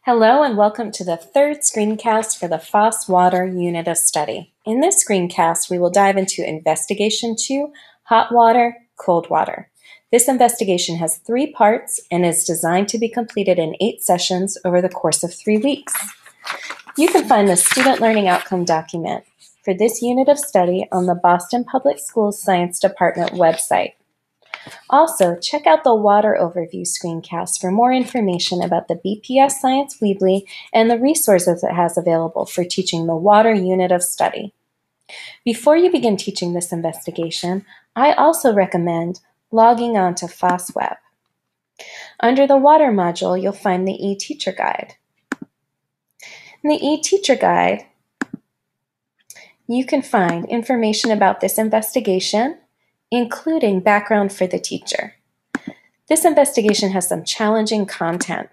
Hello and welcome to the third screencast for the Foss Water Unit of Study. In this screencast, we will dive into Investigation 2, Hot Water, Cold Water. This investigation has 3 parts and is designed to be completed in 8 sessions over the course of 3 weeks. You can find the Student Learning Outcome document for this unit of study on the Boston Public Schools Science Department website. Also, check out the Water Overview screencast for more information about the BPS Science Weebly and the resources it has available for teaching the water unit of study. Before you begin teaching this investigation, I also recommend logging on to FossWeb. Under the Water module, you'll find the eTeacher Guide. In the eTeacher Guide, you can find information about this investigation, including background for the teacher. This investigation has some challenging content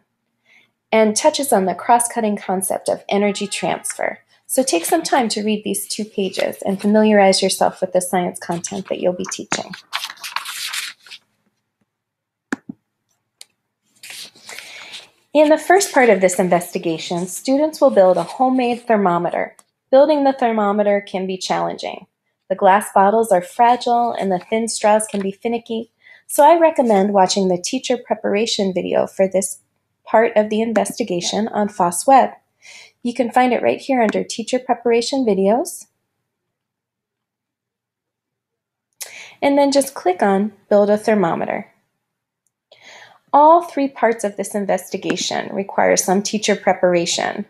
and touches on the cross-cutting concept of energy transfer. So take some time to read these 2 pages and familiarize yourself with the science content that you'll be teaching. In the first part of this investigation, students will build a homemade thermometer. Building the thermometer can be challenging. The glass bottles are fragile and the thin straws can be finicky, so I recommend watching the teacher preparation video for this part of the investigation on FossWeb. You can find it right here under Teacher Preparation Videos. And then just click on Build a Thermometer. All 3 parts of this investigation require some teacher preparation.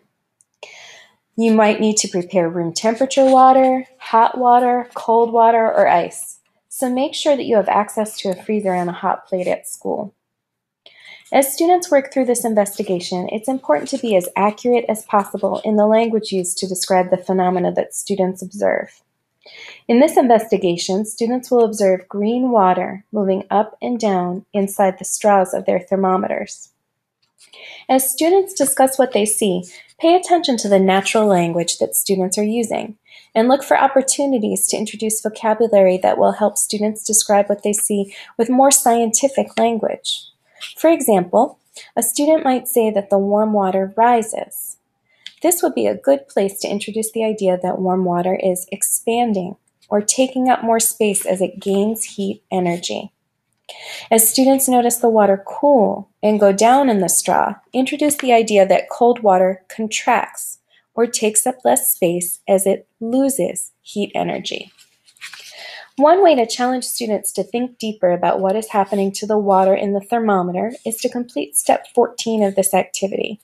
You might need to prepare room temperature water, hot water, cold water, or ice. So make sure that you have access to a freezer and a hot plate at school. As students work through this investigation, it's important to be as accurate as possible in the language used to describe the phenomena that students observe. In this investigation, students will observe green water moving up and down inside the straws of their thermometers. As students discuss what they see, pay attention to the natural language that students are using, and look for opportunities to introduce vocabulary that will help students describe what they see with more scientific language. For example, a student might say that the warm water rises. This would be a good place to introduce the idea that warm water is expanding or taking up more space as it gains heat energy. As students notice the water cool and go down in the straw, introduce the idea that cold water contracts or takes up less space as it loses heat energy. One way to challenge students to think deeper about what is happening to the water in the thermometer is to complete step 14 of this activity.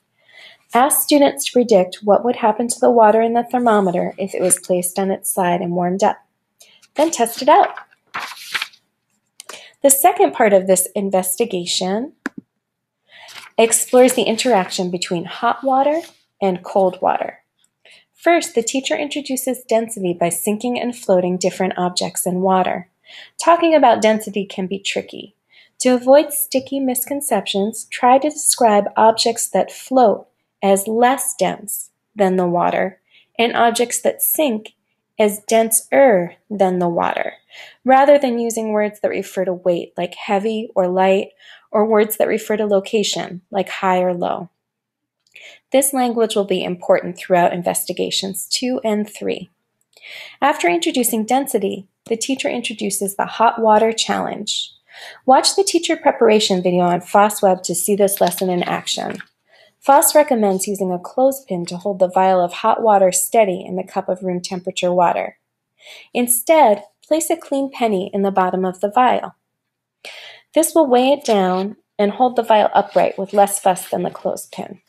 Ask students to predict what would happen to the water in the thermometer if it was placed on its side and warmed up. Then test it out. The second part of this investigation explores the interaction between hot water and cold water. First, the teacher introduces density by sinking and floating different objects in water. Talking about density can be tricky. To avoid sticky misconceptions, try to describe objects that float as less dense than the water and objects that sink as denser than the water, rather than using words that refer to weight, like heavy or light, or words that refer to location, like high or low. This language will be important throughout investigations 2 and 3. After introducing density, the teacher introduces the hot water challenge. Watch the teacher preparation video on FossWeb to see this lesson in action. Foss recommends using a clothespin to hold the vial of hot water steady in the cup of room temperature water. Instead, place a clean penny in the bottom of the vial. This will weigh it down and hold the vial upright with less fuss than the clothespin.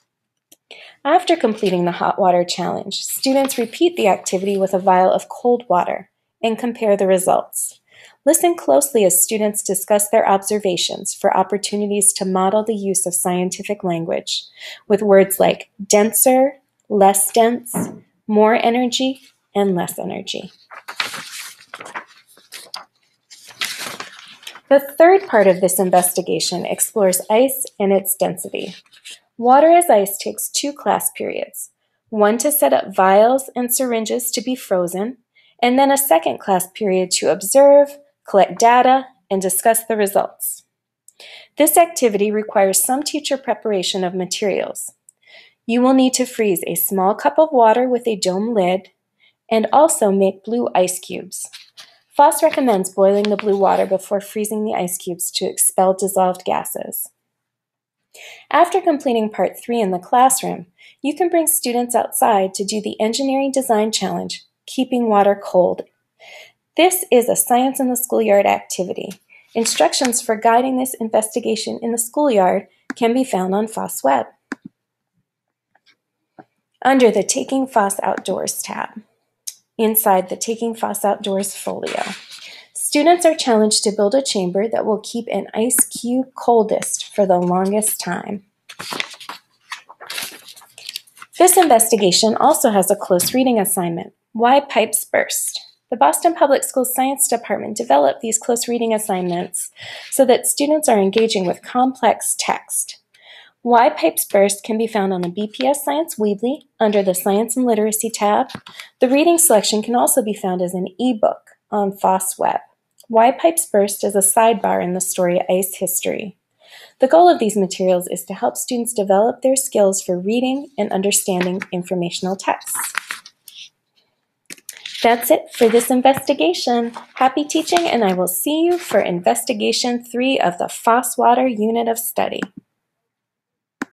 After completing the hot water challenge, students repeat the activity with a vial of cold water and compare the results. Listen closely as students discuss their observations for opportunities to model the use of scientific language with words like denser, less dense, more energy, and less energy. The third part of this investigation explores ice and its density. Water as ice takes 2 class periods, one to set up vials and syringes to be frozen, and then a second class period to observe, collect data, and discuss the results. This activity requires some teacher preparation of materials. You will need to freeze a small cup of water with a dome lid and also make blue ice cubes. Foss recommends boiling the blue water before freezing the ice cubes to expel dissolved gases. After completing Part 3 in the classroom, you can bring students outside to do the Engineering Design Challenge, Keeping Water Cold. This is a Science in the Schoolyard activity. Instructions for guiding this investigation in the schoolyard can be found on Foss Web. Under the Taking Foss Outdoors tab, inside the Taking Foss Outdoors folio, students are challenged to build a chamber that will keep an ice cube coldest for the longest time. This investigation also has a close reading assignment, Why Pipes Burst. The Boston Public Schools Science Department developed these close reading assignments so that students are engaging with complex text. Why Pipes Burst can be found on the BPS Science Weebly under the Science and Literacy tab. The reading selection can also be found as an ebook on Foss Web. Why Pipes Burst is a sidebar in the story Ice History. The goal of these materials is to help students develop their skills for reading and understanding informational texts. That's it for this investigation. Happy teaching, and I will see you for Investigation 3 of the Foss Water Unit of Study.